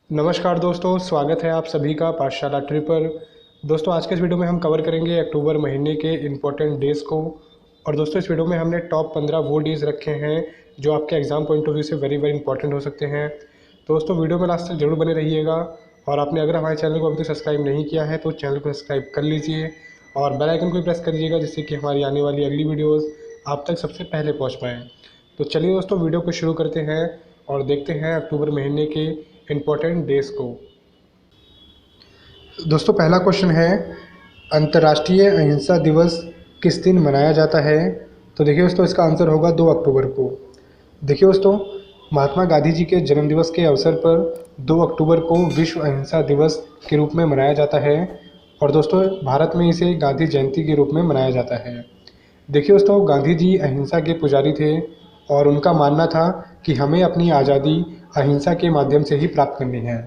नमस्कार दोस्तों, स्वागत है आप सभी का पाठशाला ट्रिप पर। दोस्तों, आज के इस वीडियो में हम कवर करेंगे अक्टूबर महीने के इम्पोर्टेंट डेज़ को। और दोस्तों, इस वीडियो में हमने टॉप 15 वो डेज़ रखे हैं जो आपके एग्ज़ाम पॉइंट ऑफ व्यू से वेरी इंपॉर्टेंट हो सकते हैं। तो दोस्तों, वीडियो में लास्ट तक जरूर बने रहिएगा। और आपने अगर हमारे चैनल को अभी तक सब्सक्राइब नहीं किया है तो चैनल को सब्सक्राइब कर लीजिए और बेल आइकन को भी प्रेस कर दीजिएगा, जिससे कि हमारी आने वाली अगली वीडियोज़ आप तक सबसे पहले पहुँच पाएँ। तो चलिए दोस्तों, वीडियो को शुरू करते हैं और देखते हैं अक्टूबर महीने के इम्पोर्टेंट डेज़ को। दोस्तों, पहला क्वेश्चन है, अंतर्राष्ट्रीय अहिंसा दिवस किस दिन मनाया जाता है? तो देखिए दोस्तों, इसका आंसर होगा 2 अक्टूबर को। देखिए दोस्तों, महात्मा गांधी जी के जन्मदिवस के अवसर पर 2 अक्टूबर को विश्व अहिंसा दिवस के रूप में मनाया जाता है। और दोस्तों, भारत में इसे गांधी जयंती के रूप में मनाया जाता है। देखिए दोस्तों, गांधी जी अहिंसा के पुजारी थे और उनका मानना था कि हमें अपनी आज़ादी अहिंसा के माध्यम से ही प्राप्त करनी है।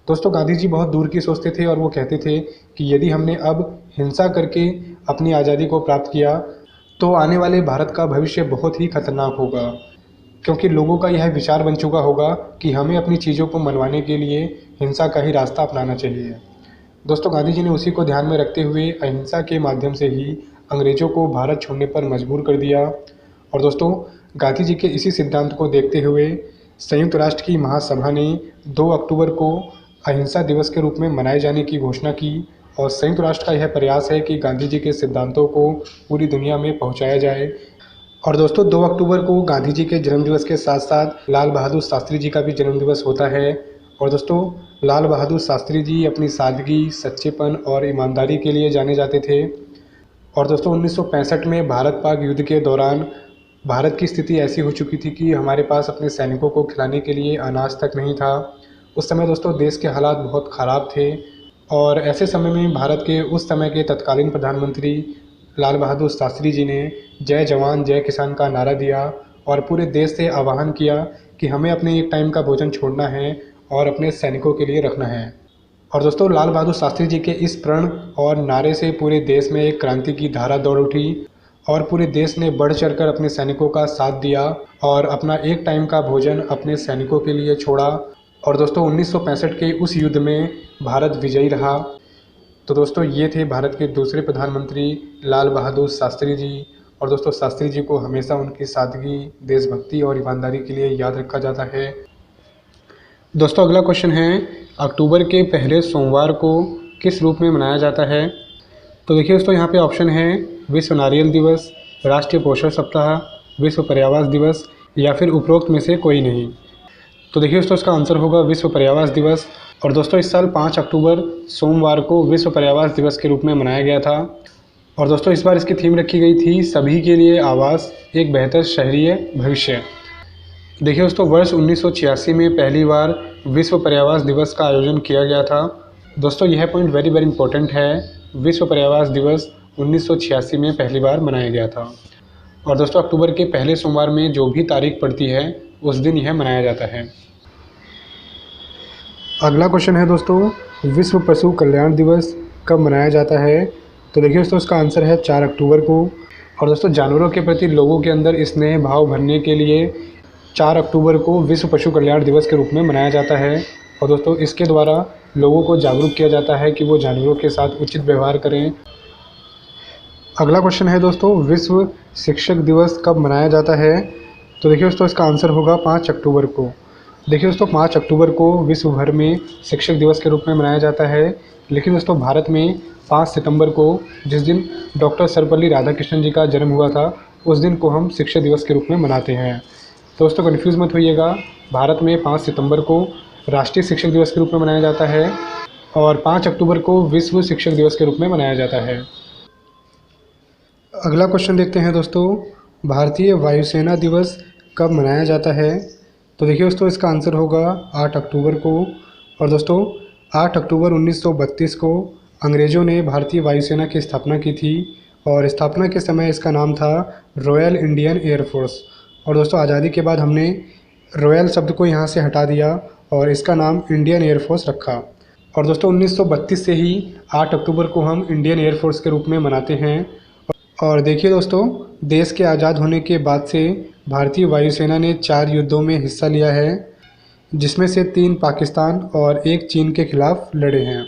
दोस्तों, गांधी जी बहुत दूर की सोचते थे और वो कहते थे कि यदि हमने अब हिंसा करके अपनी आज़ादी को प्राप्त किया तो आने वाले भारत का भविष्य बहुत ही खतरनाक होगा, क्योंकि लोगों का यह विचार बन चुका होगा कि हमें अपनी चीज़ों को मनवाने के लिए हिंसा का ही रास्ता अपनाना चाहिए। दोस्तों, गांधी जी ने उसी को ध्यान में रखते हुए अहिंसा के माध्यम से ही अंग्रेज़ों को भारत छोड़ने पर मजबूर कर दिया। और दोस्तों, गांधी जी के इसी सिद्धांत को देखते हुए संयुक्त राष्ट्र की महासभा ने 2 अक्टूबर को अहिंसा दिवस के रूप में मनाए जाने की घोषणा की। और संयुक्त राष्ट्र का यह प्रयास है कि गांधी जी के सिद्धांतों को पूरी दुनिया में पहुंचाया जाए। और दोस्तों, 2 अक्टूबर को गांधी जी के जन्मदिवस के साथ साथ लाल बहादुर शास्त्री जी का भी जन्मदिवस होता है। और दोस्तों, लाल बहादुर शास्त्री जी अपनी सादगी, सच्चेपन और ईमानदारी के लिए जाने जाते थे। और दोस्तों, 1965 में भारत पाक युद्ध के दौरान भारत की स्थिति ऐसी हो चुकी थी कि हमारे पास अपने सैनिकों को खिलाने के लिए अनाज तक नहीं था। उस समय दोस्तों, देश के हालात बहुत ख़राब थे और ऐसे समय में भारत के उस समय के तत्कालीन प्रधानमंत्री लाल बहादुर शास्त्री जी ने जय जवान जय किसान का नारा दिया और पूरे देश से आह्वान किया कि हमें अपने एक टाइम का भोजन छोड़ना है और अपने सैनिकों के लिए रखना है। और दोस्तों, लाल बहादुर शास्त्री जी के इस प्रण और नारे से पूरे देश में एक क्रांति की धारा दौड़ उठी और पूरे देश ने बढ़ चढ़कर अपने सैनिकों का साथ दिया और अपना एक टाइम का भोजन अपने सैनिकों के लिए छोड़ा। और दोस्तों, 1965 के उस युद्ध में भारत विजयी रहा। तो दोस्तों, ये थे भारत के दूसरे प्रधानमंत्री लाल बहादुर शास्त्री जी। और दोस्तों, शास्त्री जी को हमेशा उनकी सादगी, देशभक्ति और ईमानदारी के लिए याद रखा जाता है। दोस्तों, अगला क्वेश्चन है, अक्टूबर के पहले सोमवार को किस रूप में मनाया जाता है? तो देखिए दोस्तों, यहाँ पे ऑप्शन है विश्व नारियल दिवस, राष्ट्रीय पोषण सप्ताह, विश्व पर्यावरण दिवस या फिर उपरोक्त में से कोई नहीं। तो देखिए दोस्तों, इसका आंसर होगा विश्व पर्यावरण दिवस। और दोस्तों, इस साल 5 अक्टूबर सोमवार को विश्व पर्यावरण दिवस के रूप में मनाया गया था। और दोस्तों, इस बार इसकी थीम रखी गई थी सभी के लिए आवास, एक बेहतर शहरीय भविष्य। देखिए दोस्तों, वर्ष 1986 में पहली बार विश्व पर्यावरण दिवस का आयोजन किया गया था। दोस्तों, यह पॉइंट वेरी इंपॉर्टेंट है। विश्व पर्यावरण दिवस 1986 में पहली बार मनाया गया था। और दोस्तों, अक्टूबर के पहले सोमवार में जो भी तारीख पड़ती है उस दिन यह मनाया जाता है। अगला क्वेश्चन है दोस्तों, विश्व पशु कल्याण दिवस कब मनाया जाता है? तो देखिए दोस्तों, इसका आंसर है 4 अक्टूबर को। और दोस्तों, जानवरों के प्रति लोगों के अंदर स्नेह भाव भरने के लिए 4 अक्टूबर को विश्व पशु कल्याण दिवस के रूप में मनाया जाता है। और दोस्तों, इसके द्वारा लोगों को जागरूक किया जाता है कि वो जानवरों के साथ उचित व्यवहार करें। अगला क्वेश्चन है दोस्तों, विश्व शिक्षक दिवस कब मनाया जाता है? तो देखिए दोस्तों, इसका आंसर होगा 5 अक्टूबर को। देखिए दोस्तों, 5 अक्टूबर को विश्व भर में शिक्षक दिवस के रूप में मनाया जाता है। लेकिन दोस्तों, भारत में 5 सितंबर को, जिस दिन डॉक्टर सर्वपल्ली राधाकृष्णन जी का जन्म हुआ था, उस दिन को हम शिक्षक दिवस के रूप में मनाते हैं। तो दोस्तों, कन्फ्यूज़ मत होइएगा, भारत में 5 सितंबर को राष्ट्रीय शिक्षक दिवस के रूप में मनाया जाता है और 5 अक्टूबर को विश्व शिक्षक दिवस के रूप में मनाया जाता है। अगला क्वेश्चन देखते हैं दोस्तों, भारतीय वायुसेना दिवस कब मनाया जाता है? तो देखिए दोस्तों, इसका आंसर होगा 8 अक्टूबर को। और दोस्तों, 8 अक्टूबर 1932 को अंग्रेज़ों ने भारतीय वायुसेना की स्थापना की थी और स्थापना के समय इसका नाम था रॉयल इंडियन एयरफोर्स। और दोस्तों, आज़ादी के बाद हमने रॉयल शब्द को यहाँ से हटा दिया और इसका नाम इंडियन एयरफोर्स रखा। और दोस्तों, 1932 से ही 8 अक्टूबर को हम इंडियन एयरफोर्स के रूप में मनाते हैं। और देखिए दोस्तों, देश के आज़ाद होने के बाद से भारतीय वायुसेना ने 4 युद्धों में हिस्सा लिया है। जिसमें से 3 पाकिस्तान और 1 चीन के खिलाफ लड़े हैं।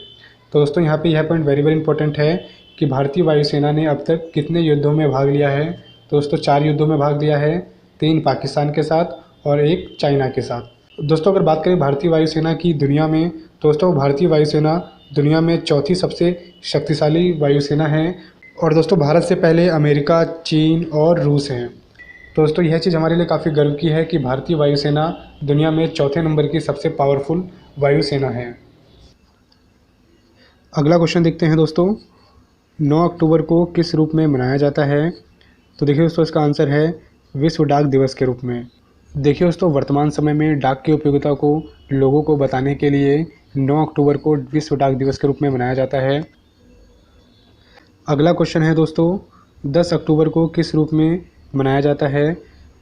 तो दोस्तों यहाँ पे यह पॉइंट वेरी वेरी इंपॉर्टेंट है कि भारतीय वायुसेना ने अब तक कितने युद्धों में भाग लिया है। तो दोस्तों 4 युद्धों में भाग लिया है, 3 पाकिस्तान के साथ और 1 चाइना के साथ। दोस्तों अगर बात करें भारतीय वायुसेना की दुनिया में, तो दोस्तों भारतीय वायुसेना दुनिया में चौथी सबसे शक्तिशाली वायुसेना है। और दोस्तों भारत से पहले अमेरिका, चीन और रूस हैं। तो दोस्तों यह चीज़ हमारे लिए काफ़ी गर्व की है कि भारतीय वायुसेना दुनिया में चौथे नंबर की सबसे पावरफुल वायुसेना है। अगला क्वेश्चन देखते हैं दोस्तों, 9 अक्टूबर को किस रूप में मनाया जाता है। तो देखिए दोस्तों इसका आंसर है विश्व डाक दिवस के रूप में। देखिए दोस्तों वर्तमान समय में डाक की उपयोगिता को लोगों को बताने के लिए 9 अक्टूबर को विश्व डाक दिवस के रूप में मनाया जाता है। अगला क्वेश्चन है दोस्तों, 10 अक्टूबर को किस रूप में मनाया जाता है।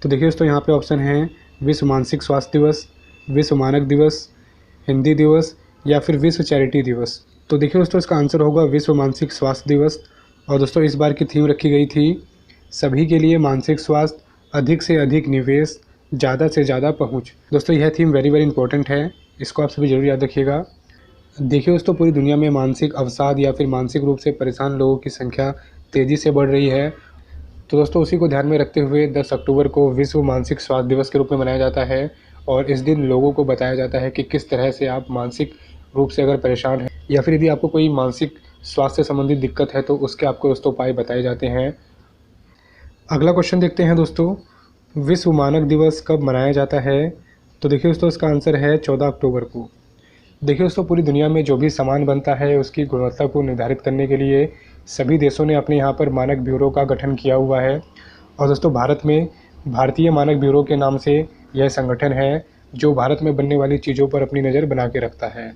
तो देखिए दोस्तों यहाँ पे ऑप्शन है विश्व मानसिक स्वास्थ्य दिवस, विश्व मानक दिवस, हिंदी दिवस या फिर विश्व चैरिटी दिवस। तो देखिए दोस्तों इसका आंसर होगा विश्व मानसिक स्वास्थ्य दिवस। और दोस्तों इस बार की थीम रखी गई थी सभी के लिए मानसिक स्वास्थ्य, अधिक से अधिक निवेश, ज़्यादा से ज़्यादा पहुँच। दोस्तों यह थीम वेरी वेरी इंपॉर्टेंट है, इसको आप सभी जरूर याद रखिएगा। देखिए दोस्तों पूरी दुनिया में मानसिक अवसाद या फिर मानसिक रूप से परेशान लोगों की संख्या तेज़ी से बढ़ रही है। तो दोस्तों उसी को ध्यान में रखते हुए 10 अक्टूबर को विश्व मानसिक स्वास्थ्य दिवस के रूप में मनाया जाता है। और इस दिन लोगों को बताया जाता है कि किस तरह से आप मानसिक रूप से अगर परेशान हैं या फिर यदि आपको कोई मानसिक स्वास्थ्य से संबंधित दिक्कत है तो उसके आपको दोस्तों उपाय बताए जाते हैं। अगला क्वेश्चन देखते हैं दोस्तों, विश्व मानक दिवस कब मनाया जाता है। तो देखिए दोस्तों इसका आंसर है 14 अक्टूबर को। देखिए दोस्तों पूरी दुनिया में जो भी सामान बनता है उसकी गुणवत्ता को निर्धारित करने के लिए सभी देशों ने अपने यहाँ पर मानक ब्यूरो का गठन किया हुआ है। और दोस्तों भारत में भारतीय मानक ब्यूरो के नाम से यह संगठन है जो भारत में बनने वाली चीज़ों पर अपनी नज़र बना के रखता है।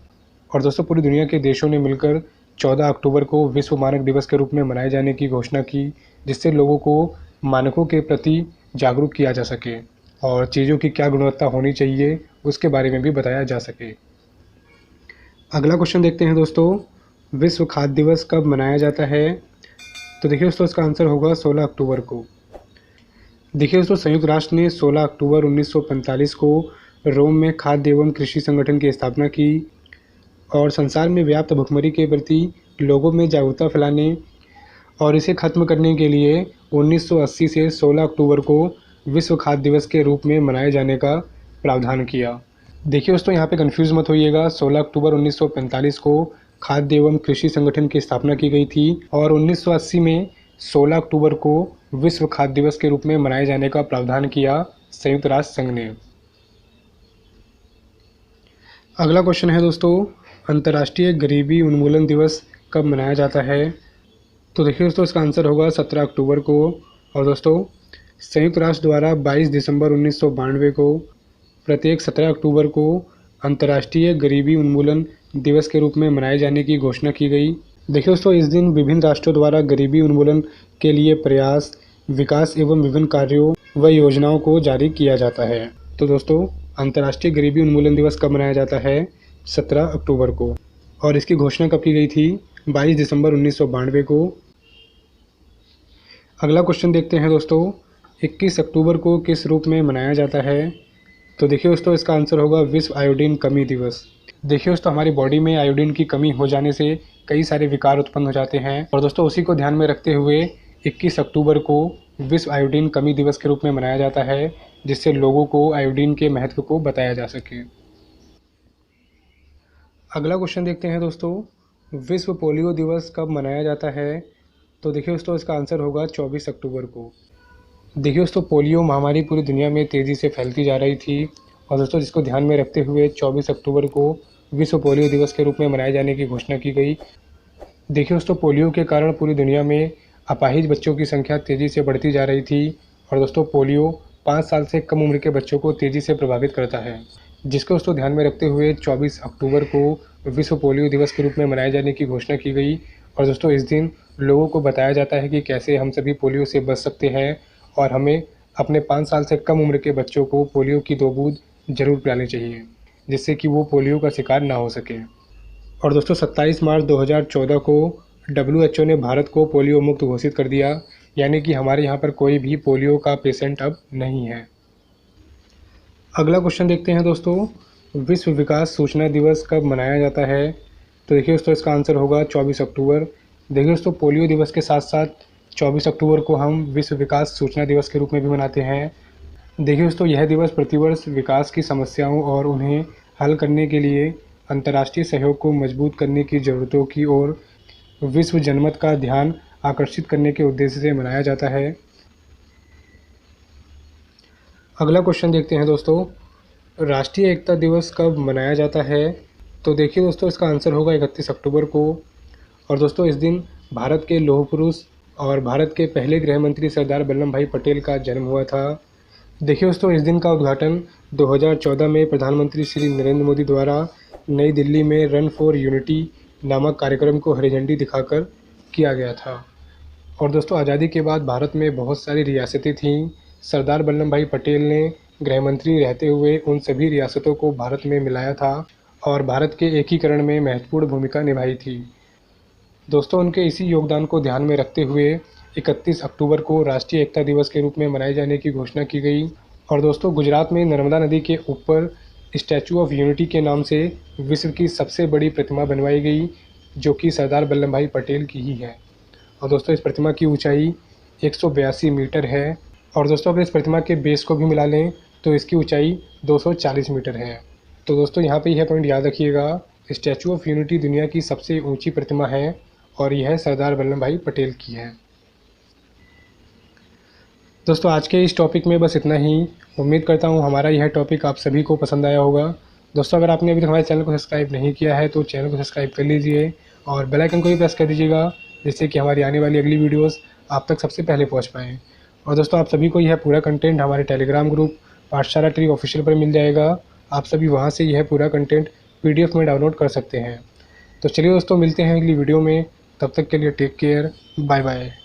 और दोस्तों पूरी दुनिया के देशों ने मिलकर 14 अक्टूबर को विश्व मानक दिवस के रूप में मनाए जाने की घोषणा की, जिससे लोगों को मानकों के प्रति जागरूक किया जा सके और चीज़ों की क्या गुणवत्ता होनी चाहिए उसके बारे में भी बताया जा सके। अगला क्वेश्चन देखते हैं दोस्तों, विश्व खाद्य दिवस कब मनाया जाता है। तो देखिए दोस्तों इसका आंसर होगा 16 अक्टूबर को। देखिए दोस्तों संयुक्त राष्ट्र ने 16 अक्टूबर 1945 को रोम में खाद्य एवं कृषि संगठन की स्थापना की और संसार में व्याप्त भुखमरी के प्रति लोगों में जागरूकता फैलाने और इसे खत्म करने के लिए 1980 से 16 अक्टूबर को विश्व खाद्य दिवस के रूप में मनाए जाने का प्रावधान किया। देखिए दोस्तों यहाँ पे कंफ्यूज मत होइएगा, 16 अक्टूबर 1945 को खाद्य एवं कृषि संगठन की स्थापना की गई थी और 1980 में 16 अक्टूबर को विश्व खाद्य दिवस के रूप में मनाए जाने का प्रावधान किया संयुक्त राष्ट्र संघ ने। अगला क्वेश्चन है दोस्तों, अंतर्राष्ट्रीय गरीबी उन्मूलन दिवस कब मनाया जाता है। तो देखिए दोस्तों इसका आंसर होगा 17 अक्टूबर को। और दोस्तों संयुक्त राष्ट्र द्वारा 22 दिसंबर 1992 को प्रत्येक 17 अक्टूबर को अंतर्राष्ट्रीय गरीबी उन्मूलन दिवस के रूप में मनाए जाने की घोषणा की गई। देखिए दोस्तों इस दिन विभिन्न राष्ट्रों द्वारा गरीबी उन्मूलन के लिए प्रयास, विकास एवं विभिन्न कार्यों व योजनाओं को जारी किया जाता है। तो दोस्तों अंतर्राष्ट्रीय गरीबी उन्मूलन दिवस कब मनाया जाता है, 17 अक्टूबर को। और इसकी घोषणा कब की गई थी, 22 दिसंबर 1992 को। अगला क्वेश्चन देखते हैं दोस्तों, 21 अक्टूबर को किस रूप में मनाया जाता है। तो देखिए दोस्तों इसका आंसर होगा विश्व आयोडीन कमी दिवस। देखिए दोस्तों हमारी बॉडी में आयोडीन की कमी हो जाने से कई सारे विकार उत्पन्न हो जाते हैं और दोस्तों उसी को ध्यान में रखते हुए 21 अक्टूबर को विश्व आयोडीन कमी दिवस के रूप में मनाया जाता है, जिससे लोगों को आयोडीन के महत्व को बताया जा सके। अगला क्वेश्चन देखते हैं दोस्तों, विश्व पोलियो दिवस कब मनाया जाता है। तो देखिए दोस्तों इसका आंसर होगा 24 अक्टूबर को। देखिए दोस्तों पोलियो महामारी पूरी दुनिया में तेज़ी से फैलती जा रही थी और दोस्तों जिसको ध्यान में रखते हुए 24 अक्टूबर को विश्व पोलियो दिवस के रूप में मनाए जाने की घोषणा की गई। देखिए दोस्तों पोलियो के कारण पूरी दुनिया में अपाहिज बच्चों की संख्या तेज़ी से बढ़ती जा रही थी और दोस्तों पोलियो 5 साल से कम उम्र के बच्चों को तेज़ी से प्रभावित करता है, जिसको दोस्तों ध्यान में रखते हुए 24 अक्टूबर को विश्व पोलियो दिवस के रूप में मनाए जाने की घोषणा की गई। और दोस्तों इस दिन लोगों को बताया जाता है कि कैसे हम सभी पोलियो से बच सकते हैं और हमें अपने 5 साल से कम उम्र के बच्चों को पोलियो की 2 बूंद जरूर पिलानी चाहिए, जिससे कि वो पोलियो का शिकार ना हो सके। और दोस्तों 27 मार्च 2014 को WHO ने भारत को पोलियो मुक्त घोषित कर दिया, यानी कि हमारे यहाँ पर कोई भी पोलियो का पेशेंट अब नहीं है। अगला क्वेश्चन देखते हैं दोस्तों, विश्व विकास सूचना दिवस कब मनाया जाता है? तो देखिए दोस्तों, इसका आंसर होगा 24 अक्टूबर। देखिए दोस्तों, पोलियो दिवस के साथ साथ 24 अक्टूबर को हम विश्व विकास सूचना दिवस के रूप में भी मनाते हैं। देखिए दोस्तों, यह दिवस प्रतिवर्ष विकास की समस्याओं और उन्हें हल करने के लिए अंतर्राष्ट्रीय सहयोग को मजबूत करने की ज़रूरतों की ओर विश्व जनमत का ध्यान आकर्षित करने के उद्देश्य से मनाया जाता है। अगला क्वेश्चन देखते हैं दोस्तों, राष्ट्रीय एकता दिवस कब मनाया जाता है? तो देखिए दोस्तों, इसका आंसर होगा 31 अक्टूबर को। और दोस्तों, इस दिन भारत के लौह पुरुष और भारत के पहले गृह मंत्री सरदार वल्लभ भाई पटेल का जन्म हुआ था। देखिए दोस्तों, इस दिन का उद्घाटन 2014 में प्रधानमंत्री श्री नरेंद्र मोदी द्वारा नई दिल्ली में रन फॉर यूनिटी नामक कार्यक्रम को हरी झंडी दिखाकर किया गया था। और दोस्तों, आज़ादी के बाद भारत में बहुत सारी रियासतें थीं। सरदार वल्लभ भाई पटेल ने गृह मंत्री रहते हुए उन सभी रियासतों को भारत में मिलाया था और भारत के एकीकरण में महत्वपूर्ण भूमिका निभाई थी। दोस्तों, उनके इसी योगदान को ध्यान में रखते हुए 31 अक्टूबर को राष्ट्रीय एकता दिवस के रूप में मनाए जाने की घोषणा की गई। और दोस्तों, गुजरात में नर्मदा नदी के ऊपर स्टैचू ऑफ यूनिटी के नाम से विश्व की सबसे बड़ी प्रतिमा बनवाई गई, जो कि सरदार वल्लभ भाई पटेल की ही है। और दोस्तों, इस प्रतिमा की ऊंचाई 182 मीटर है। और दोस्तों, अगर इस प्रतिमा के बेस को भी मिला लें तो इसकी ऊंचाई 240 मीटर है। तो दोस्तों, यहाँ पे यह पॉइंट याद रखिएगा, स्टैचू ऑफ यूनिटी दुनिया की सबसे ऊंची प्रतिमा है और यह सरदार वल्लभ भाई पटेल की है। दोस्तों, आज के इस टॉपिक में बस इतना ही। उम्मीद करता हूँ हमारा यह टॉपिक आप सभी को पसंद आया होगा। दोस्तों, अगर आपने अभी तक हमारे चैनल को सब्सक्राइब नहीं किया है तो चैनल को सब्सक्राइब कर लीजिए और बेल आइकन को भी प्रेस कर दीजिएगा, जिससे कि हमारी आने वाली अगली वीडियोस आप तक सबसे पहले पहुंच पाएँ। और दोस्तों, आप सभी को यह पूरा कंटेंट हमारे टेलीग्राम ग्रुप पाठशाला ट्री ऑफिशियल पर मिल जाएगा। आप सभी वहां से यह पूरा कंटेंट PDF में डाउनलोड कर सकते हैं। तो चलिए दोस्तों, मिलते हैं अगली वीडियो में। तब तक के लिए टेक केयर, बाय बाय।